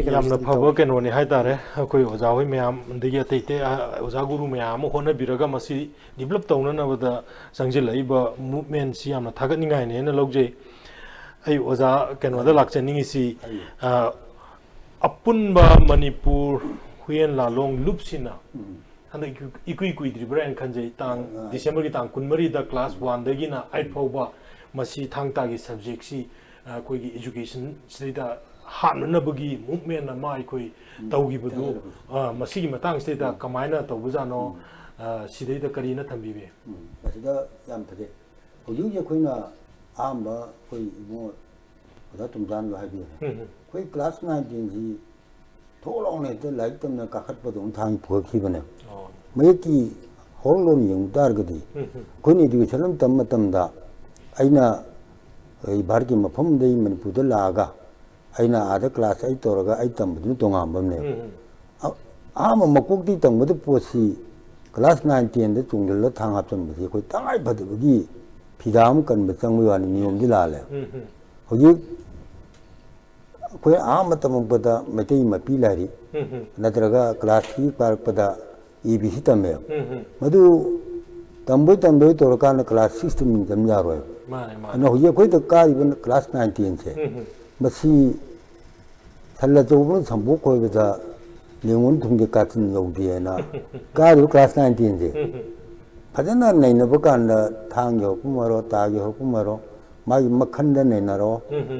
yamna phaba kenoni haitare koi oja hoi myam digi ateite oja guru myam hona biraga masi develop tawna na bada sangjil aiba movement si yamna thagat ningai ne na logje ai oja kenoda lakchani si Apunba Manipur Huyen Lanlong lupsina handa ikui dribra en khanje tang December ki tang kunmari da class 1 dagi na 8 phawba masi Thang-Ta gi subject si koi gi education sida हानना बगी movement ना माइकोई तौगी बदु मसीगी Matang strata कमायना तौबजानो सिदैदा Kareena थंबीबे मसिदा याम फजे हुजु जे खोइना आंबा कोई मो ओदा तुमजान लो हाबी कोई class 19 जी थोलोने ते लाइक तमना काखत बदु थांग फोखी बने मेकी होलोन यंग तारगदी कोनी एजुकेशन तम तमदा आइना ए भारत की मफम दे मणिपुर दा लागा aina ada class ai toraga ai tambu tongam bamne ama makokti tambu posi class 9 10 de chungdel la thang hap cham bi khoi tangai bad gi phidam kan ba chang wa ni niyom di la le hoji khoi ama tambu pada metei ma pi la ri natraga class 3 par pada ebc tamme madu tambu toraga na class 6 min jam ja ro mane no hoji khoi to ka ibn class 9 10 se masi thala jobun sambu koi beda lengun thungge katin yogdi na karu class 19 je phajana nei na bakan da thang yo kumaro ta yo kumaro mai makhan da nei na ro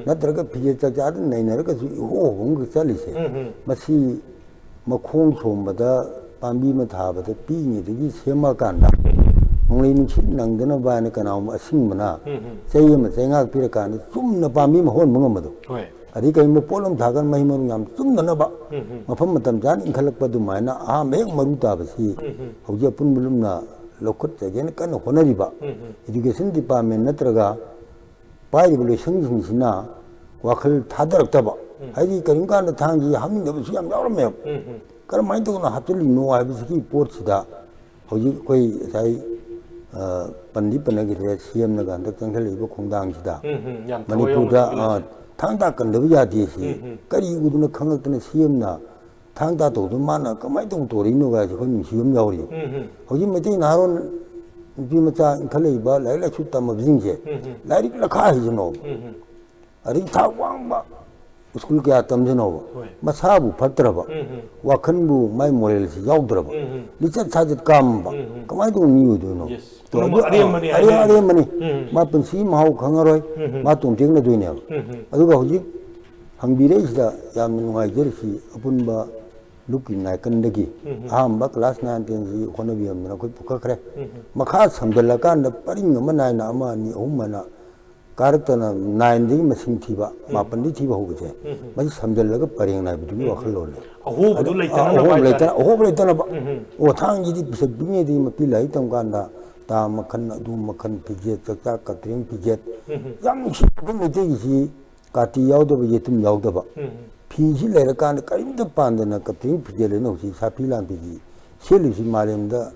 natraga phije cha cha nei na ga su ho hong ga chali se masi makhong chom bada pambi ma tha bada pi ni de sema kan da ngi ni chin nang dana ba na kana ma asing mana sei ma sei nga pi ra kan sum na pambi ma hon mangam do adi kai mo polom thagan mai maru yam sum na ba mafam matam jan inkhalak pa du mai na a me maru ta ba si hoje pun bulum na lokot te gen kan honari ba education department natraga pai bulu sing sina wakhal thadak ta ba ai karim kan thang ji hamin da su yam yaw me kar mai to na hapli no ai bi ki port sida hoje koi sai pandi panagi re cm na gan da changhal ibo khongdang sida manipur da Thang-Ta kan da ya di si kari gudu na khangak na cm na Thang-Ta to du mana kamai tong to ri no ga ko ni cm yaw ri hoji mete na ron bi ma cha khalai ba lai la chu tam bjing je lai ri la kha hi no ari tha wang ba school ke atam je no ma sa bu phatra ba wakhan bu mai moral si yaw dra ba li cha cha jit kam ba kamai to ni u do no to ari mani ma pun si ma hu khangaroi ma tum ting na duine aduga hoji hangbire isda yam ngai jer si Apunba luki nai kan dagi amba class 9 10 ji khona bi am na koi pukha khre makha samdala kan da paring ma nai na ma ni umma karakta na 9 di masing thiba ma pandi thiba hu je ma samdala ga paring nai bi wa khlo le aho bu leitana ba o thang ji di bisak bi di ma pi lai tam kan da ta makhan adu makhan pije chakta katring pije yam shi bum de ji kati yaw da ye tum yaw da ba phi ji le ra kan karim da pan da na katring pije le no ji sa phi lan bi ji sheli ji malem da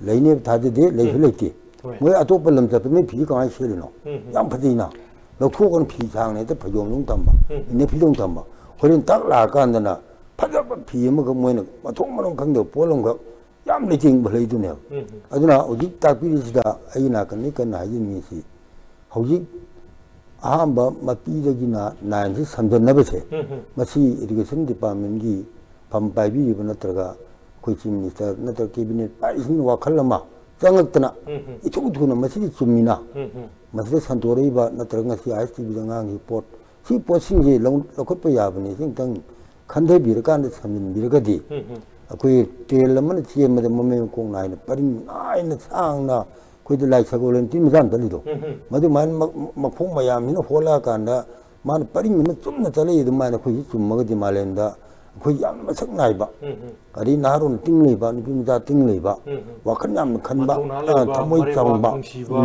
leine tha de le le ti moi atop lam ta me phi ka ai sheli no yam phadi na lo thu kon phi chang ne da phayom lung tam ba ne phi lung tam ba horin tak la kan da na phada ba phi ma ga moi na ma thong ma long khang de polong ga yam le jing ba le du ne aduna oji ta pi ji da ai na kan ni kan na yin ni si hoji ahamba ma pi de gi na 9 ji samdan na ba se masi education department gi pam pai bi ba na traga koi chief minister na tra cabinet pai sin wa khalama changak tana ichu du na masi chumina masi santori ba na tra nga si ISTV da ngang report si posting ji long lokot pa ya ba ni sing tang khandai bi ra kan da samin bi ra ga di akoi tel man chi ma da mame kong nai na paring ai na sang na koi da lai sagolen tin jan da li do madu man ma phong ma yam ni hola kan da man paring ma chum na chale du man koi chum ma ga di malen da koi yam ma sak nai ba ari na ron ting le ba ni bi da ting le ba wa khan yam khan ba thamoi chang ba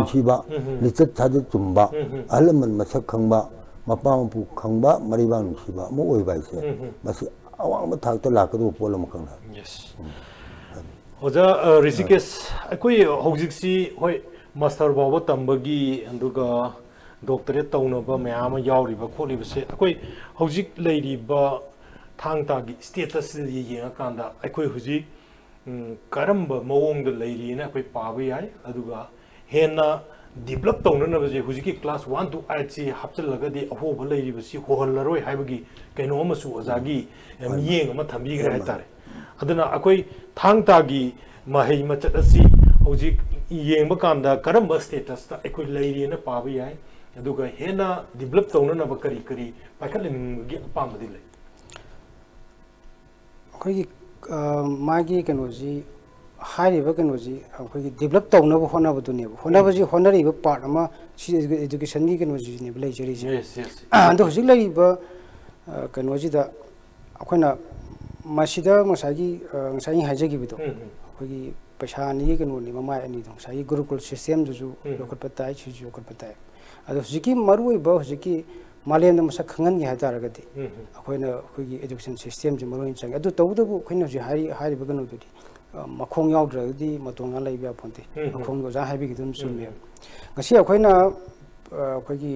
chi ba li chat cha de chum ba alaman ma sak khang ba ma pa ma pu khang ba mari ba chi ba mo oi ba se ma si awang ma thak to la ka do polam khang na yes oja Rishikesh akoi hojik si hoi master bawa tambagi anduga doctorate tauna ba mayam yauri ba kholi ba se akoi hojik leiri ba Thang-Ta gi status yengakanda akhoi huji karamba mawongda leirina akhoi paaba yai aduga henna develop tawnabaje hujiki class 1 to 8 si hapchalagadi ahoba leiribasi hohallaroi haibagi kaino amasu azagi miyeng ama thambigra haitare aduna akhoi Thang-Ta gi mahei machat asi hujik yengba kanda karamba status ta akhoi leirina paaba yai aduga henna develop tawnanaba kari kari paikhalingi apamadi lei akhoi magi kanoji हारिबा कनोजी अखोगी develop तौनब होनाबदुने होनाबजी होनरिबा part अमा education की कनोजी ने बले जरी जे अंदो हजिक लरिबा कनोजी दा अखोना मासिदा मसागी ngसाई हाइजेगी बिदो अखोगी पैसा नि कनोनी ममा अनि दं साई गुरुकुल सिस्टम जुजु योखत पताय छिजु योखत पताय अदो हजिकी मरुइबा हजिकी मालेन मसा खंगन गे हातारगदी अखोइना अखोगी एजुकेशन सिस्टम जे मरुइन चंग अदो तौदबु खैना जे हारिबा कनोदुदी मखोंग याउद्रगदी मतोंगा लैबा फोंते मखोंग ओजा हाइबि गिदुम सुमे ngasi अखोइना अखोगी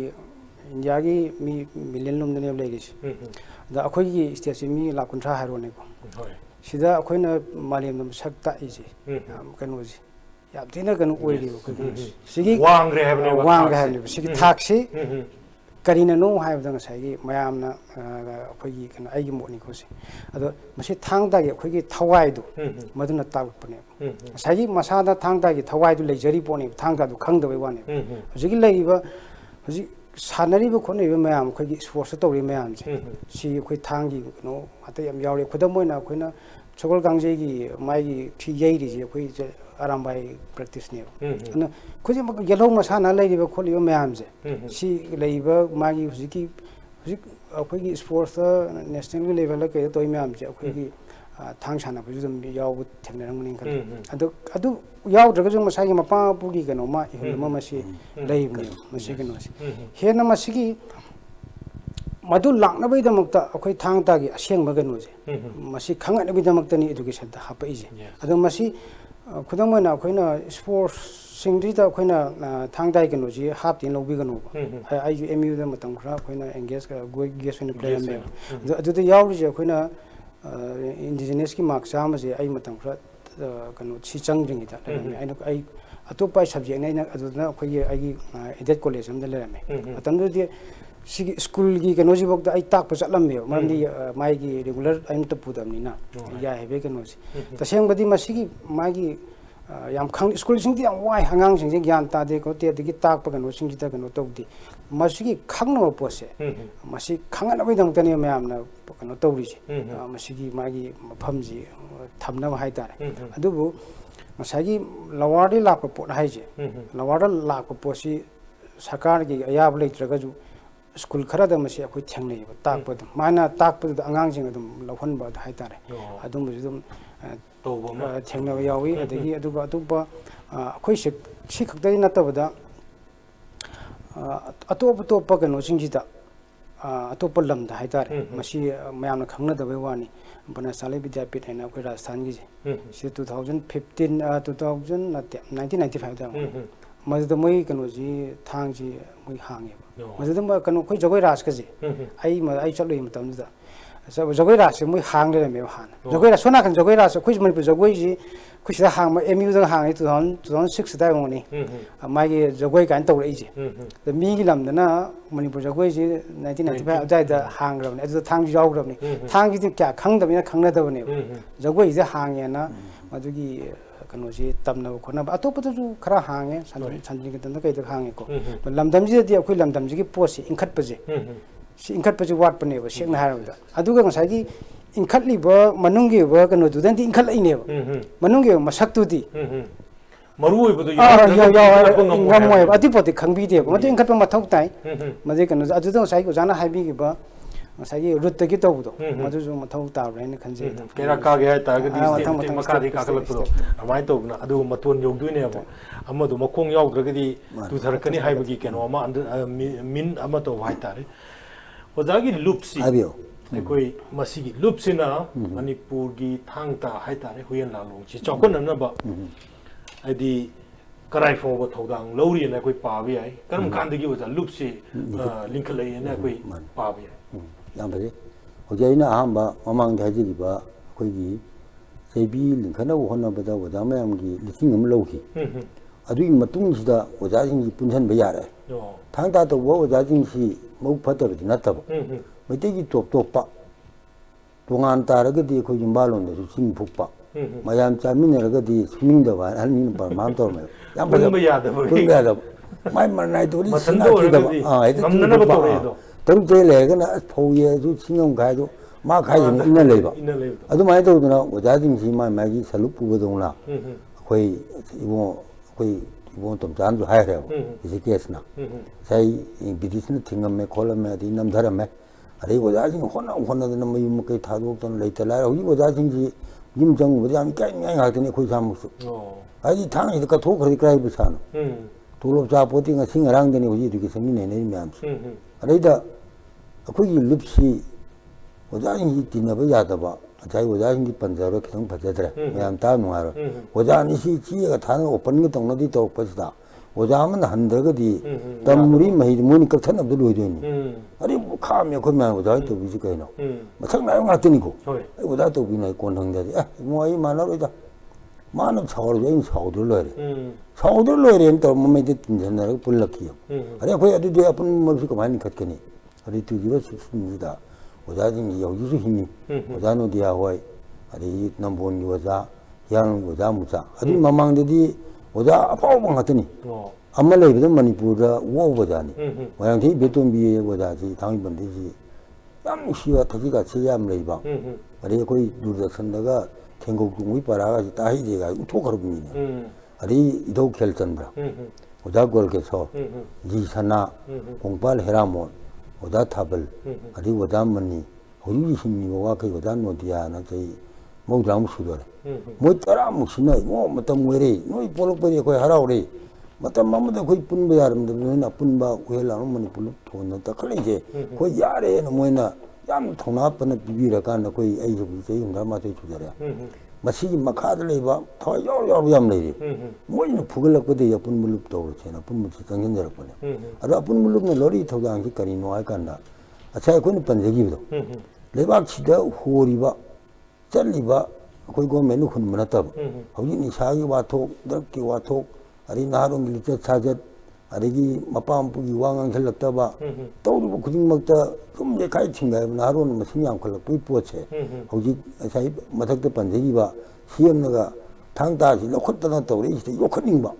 इंडिया की मी मिलियन लोमदने लेरिस दा अखोगी स्टेट से मी लाख 50 हारोने को सिदा अखोइना मालेम सकता इजे कनोजी याबदिना कनो ओइरि अखोगी सिगी वांगरे हाबने सिगी थाक्सी करीना नो हाइबदा ngसाई मयामना अखोगी कन आइगी मोनि खोसि अदो मसे Thang-Ta गी अखोगी थवाइदु मदुना तालपने ngसाई मसादा Thang-Ta गी थवाइदु लेजरी पोनि Thang-Ta दु खंगदबे वाने हजिगी लेइबा हजि सानरिबा खोनैबा मयाम अखोगी स्पोर्ट्स तौरि मयाम से सि अखोई थांगी नो अतै याम यावरे खुदम मोइना अखोइना छोगल गांजेगी माइगी थि यैरि जे अखोई आरामबाई प्रैक्टिस ने अन खुजि मक येलो मसाना लेरिबा खोलिबा मयाम जे सि लेइबा मागी हुजिकी हुजिक अखोगी स्पोर्ट्स नेशनल लेवल के तोइ मयाम जे अखोगी थांग साना बजु जम याव थेंगनरंगनि खन अदु यावद्रगजु मसागी मपा पुगी कनो मा इहुलमा मसि लेइबनि मसि कनो हेना मसिगी मधु लांगनबई दमकता अखोई Thang-Ta गी असेंगबा कनोजे मसि खंगनबई दमकतनि एजुकेशन दा हापइजे अदु मसि खुदमना अखोइना स्पोर्ट्स सिंगदिदा अखोइना Thang-Ta कनोजी हापतिन लौबि कनो आई एमयू दा मतम खरा अखोइना एंगेज का गोइ गेस इन प्लेयर मे अदु यावरिजे अखोइना इंडिजिनस की मार्क्स आमजे आई मतम खरा कनो छि चंगरिंगिदा आइना आई अतोपा सब्जेक्ट ने अदुना अखोइ आई एडेड कॉलेज अमदा लेरमे अतंदुदि सिगी स्कूल की कनोजी बक्ता आई ताक पचलमे मरमदी माइगी रेगुलर आइम तपुदमनिना या हेबे कनोजी तसेंबदी मसिगी माइगी याम खंग स्कूल सिंगदि याम वाइ हंगांग सिंगजे ज्ञान तादे को तेदगी ताक पगनो सिंगजिदा कनो तौदी मसिगी खंगनो पोसे मसि खंगनबई दंतने मयामना कनो तौरिजे मसिगी माइगी मफमजी थमना हाइतारे अदुबु मसागी लवारदि लाक पोट हाइजे लवारदा लाक पोसी सरकार की अयाब लेत्रगजु स्कूल खरादा मसे अखोई थेंगनेबा ताकपद माना ताकपद अंगांजिंग अदुम लौहनबा हाइतारे अदुम जुदुम तौबमा थेंगनबा यावी अदगी अदुबा अतुबा अखोई सि खक्तै नतबदा अतोप तोप कनो सिंजिदा अतोप लमदा हाइतारे मसी मयामना खंगनदबे वानी बनासाले विद्यापीठ हैना अखोई राजस्थान की से 2015 1995 दा मजद मै कनोजी थांगजी मै हांगे मजद कनो खोइ जगोइ राज कजे आई चलोइ मतमदा जगोइ राज से मै हांग लेमे हान जगोइ राज सोना खन जगोइ राज खोइ मनिपुर जगोइ जी खोइ दा हांग एमयू दा हांगे 2006 दा मोनी मागी जगोइ काइन तौरइ जे द मीगी लमदना मनिपुर जगोइ जी 1995 अदाइ दा हांग्रबने अदु थांगजी यावग्रबने थांगजी क्या खंगदबने खंगनदबने जगोइ जे हांगेना मदुगी कनोजी तमना खोना अतोपदु खरा हांगे संजि गदन कइदा हांगे को लमदमजी दि अखोइ लमदमजी की पोसी इंखतपजे सि इंखतपजे वाटपनेबा सेंगना हारबदा अदुगा ngसागी इंखतलिबा मनुंगी ब कनो दुदंदि इंखतलइनेबा मनुंगी मसक्तुदि मरुइबदु ngमोय अतिपोति खंबिदेबा मदु इंखतप मथौ ताइ मदे कनो अदुदा ngसागी ओजाना हाइबिगिबा ngसागी रुट की तौबदो मदुजु मथौ ताबरेन खंजे केरा कागे हाय तागदि स्टेप मकादि काकलपदो अमाय तौबना अदु मतोन यौदुइनेबा अमदु मखोंग याउद्रगदि तुथरकनि हाइबगी केनो अमा मिन अमा तो हाय तारे ओजागी लुपसी अखोई मसिगी लुपसिना मणिपुर की Thang-Ta हाय तारे हुयन लालोंग छि चौकननबा आदि कराई फोब थौदांग लौरियन अखोई पाबे आइ करम कांदगी ओजा लुपसी लिंखलैयन अखोई पाबे याम बजे 어제나 아마 어망 해지기바 거기 제비 링크나고 혼나보다 오자매암기 리킹을 넣기 아두이 마뚱시다 오자진이 분산 배야래 당다도 오자진시 목 받더지 낫다고 메대기 똑똑바 동안 따르게디 거기 말론데 싱북바 마얌 짜민에르게디 수민도가 아니는 바 마음도면 양보야다 그래야 마이만나이도리 신나기다 남나나 것도 등대래거나 포예도 신용 가도 마 가지면 있는 레바 아주 많이 더구나 오자진시 마이마기 살루 부거동나 거의 이번 좀 잔도 해야 돼요 이제 계스나 자이 비디스는 팅엄에 콜럼에 남다름에 아래 오자진 혼나는 뭐 이렇게 다도던 레이터라 우리 오자진지 임정 우리 아미 깨냥 하더니 거기 잠mus어 아니 당이니까 도 그렇게 그라이브 사는 돌로자 보팅가 싱어랑더니 우리 이렇게 생기네 내면 아래다 거기 릅시 오자진이 뒤나봐 야다봐 자기 오자진이 번자로 계속 받자더라 매암 다누하러 오자니시 지혜가 다는 오픈 거 동네디 또 빠지다 오자하면 한들거디 담물이 마이드 모니까 천남들 오이더니 아니 뭐 카면 그러면 오자도 비지가이노 뭐 상나요 같으니고 오자도 비나 권형들이 뭐이 만나로다 만은 차오를 왜 차오들러래 차오들러래 또 몸에 듣는다고 불렀기요 아니 거기 어디 아픈 뭐지가 많이 갔거니 아니 두기로 싶습니다 오자진이 여기서 힘이 오자노디야 와이 아니 남본 오자 양 오자 무자 아니 마망들이 오자 아파오방 같더니 AMHLL Manipur 오보자니 모양이 베톤비에 오자지 당이 번디지 양시와 터지가 제암레이방 아니 거의 누르선다가 kengoku paraga tahi dega uto karubni ari ido khelchandra oda golgeso ji sana kongpal heramon oda thabal ari oda mani hoyi hinni wa kai oda nodia na sei mogram sudore mo tara musina mo matam were noi polok pere koi haraure matam mamda koi punba yaramda na punba wela mani pulu thonna ta khalije koi yare na moina ꯌꯥꯝ ꯊꯧꯅꯥ ꯐꯅ ꯄꯤꯕꯤꯔꯀꯥꯟꯗ ꯑꯩꯈꯣꯏ ꯑꯩꯁꯨ ꯆꯍꯤ 58 ꯁꯨꯖꯔꯦ ꯃꯁꯤꯒꯤ ꯃꯈꯥꯗ ꯂꯩꯕ ꯊꯋꯥꯏ ꯌꯥꯎꯕ ꯌꯥꯝ ꯂꯩꯔꯤ ꯃꯣꯏꯅ ꯐꯨꯒꯠꯂꯛꯄꯗꯒꯤ ꯑꯄꯨꯟꯕ ꯂꯨꯞ ꯇꯧꯔꯁꯦꯅ ꯑꯄꯨꯟꯕꯁꯤ ꯆꯪꯁꯤꯟꯖꯔꯛꯄꯅꯦ ꯑꯗꯣ ꯑꯄꯨꯟꯕ ꯂꯨꯞꯅ ꯂꯧꯔꯤ ꯊꯧꯗꯥꯡꯁꯤ ꯀꯔꯤꯅꯣ ꯍꯥꯏꯀꯥꯟꯗ ꯉꯁꯥꯏ ꯑꯩꯈꯣꯏꯅ ꯄꯟꯖꯈꯤꯕꯗꯣ ꯂꯩꯕꯥꯛꯁꯤꯗ ꯍꯣꯔꯤꯕ ꯆꯠꯂꯤꯕ ꯑꯩꯈꯣꯏ ꯒꯣꯔꯃꯦꯟꯅ ꯍꯨꯟꯕ ꯅꯠꯇꯕ ꯍꯧꯖꯤꯛ ꯅꯤꯁꯥꯒꯤ ꯋꯥꯊꯣꯛ ꯗ꯭ꯔꯒꯀꯤ ꯋꯥꯊꯣꯛ ꯑꯗꯩ ꯅꯍꯥꯔꯣꯟꯒꯤ ꯂꯤꯆꯠ ꯁꯥꯖꯠ ꯑꯗꯒꯤ ꯃꯄꯥ ꯃꯄꯨꯒꯤ ꯋꯥ ꯉꯥꯡꯁꯤꯜꯂꯛꯇꯕ ꯇꯧꯔꯤꯕ ꯈꯨꯗꯤꯡꯃꯛꯇ ꯁꯨꯝ ꯂꯩꯈꯥꯏ ꯊꯤꯡꯒꯥꯏꯕ ꯅꯍꯥꯔꯣꯟ ꯃꯁꯤꯡ ꯌꯥꯝꯈꯠꯂꯛꯄꯒꯤ ꯄꯣꯠꯁꯦ ꯍꯧꯖꯤꯛ ꯉꯁꯥꯏ ꯃꯊꯛꯇ ꯄꯟꯖꯈꯤꯕ ꯁꯤꯑꯦꯝꯅꯒ ꯊꯥꯡ-ꯇꯥꯁꯤ ꯂꯧꯈꯠꯇꯅ ꯇꯧꯔꯛꯏꯁꯤꯗ ꯌꯣꯛꯈꯠꯅꯤꯡꯕ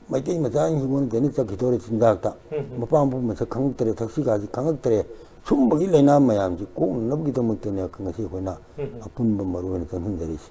ꯃꯩꯇꯩ ꯃꯆꯥꯁꯤꯡꯁꯤꯕꯨꯅ ꯇꯦꯅ ꯆꯠꯈꯤꯗꯧꯔꯦ ꯆꯤꯟꯖꯥꯛꯇ ꯃꯄꯥ ꯃꯄꯨ ꯃꯁꯛ ꯈꯪꯉꯛꯇꯔꯦ ꯊꯛꯁꯤꯒꯥꯁꯤ ꯈꯪꯉꯛꯇꯔꯦ ꯁꯨꯝꯕꯒꯤ ꯂꯩꯅꯥ ꯃꯌꯥꯝꯁꯤ ꯀꯣꯛꯅꯅꯕꯒꯤꯗꯃꯛꯇꯅꯦ ꯉꯁꯤ ꯑꯩꯈꯣꯏꯅ ꯑꯄꯨꯟꯕ ꯃꯔꯨ ꯑꯣꯏꯅ ꯆꯪꯁꯤꯟꯖꯔꯤꯁꯤ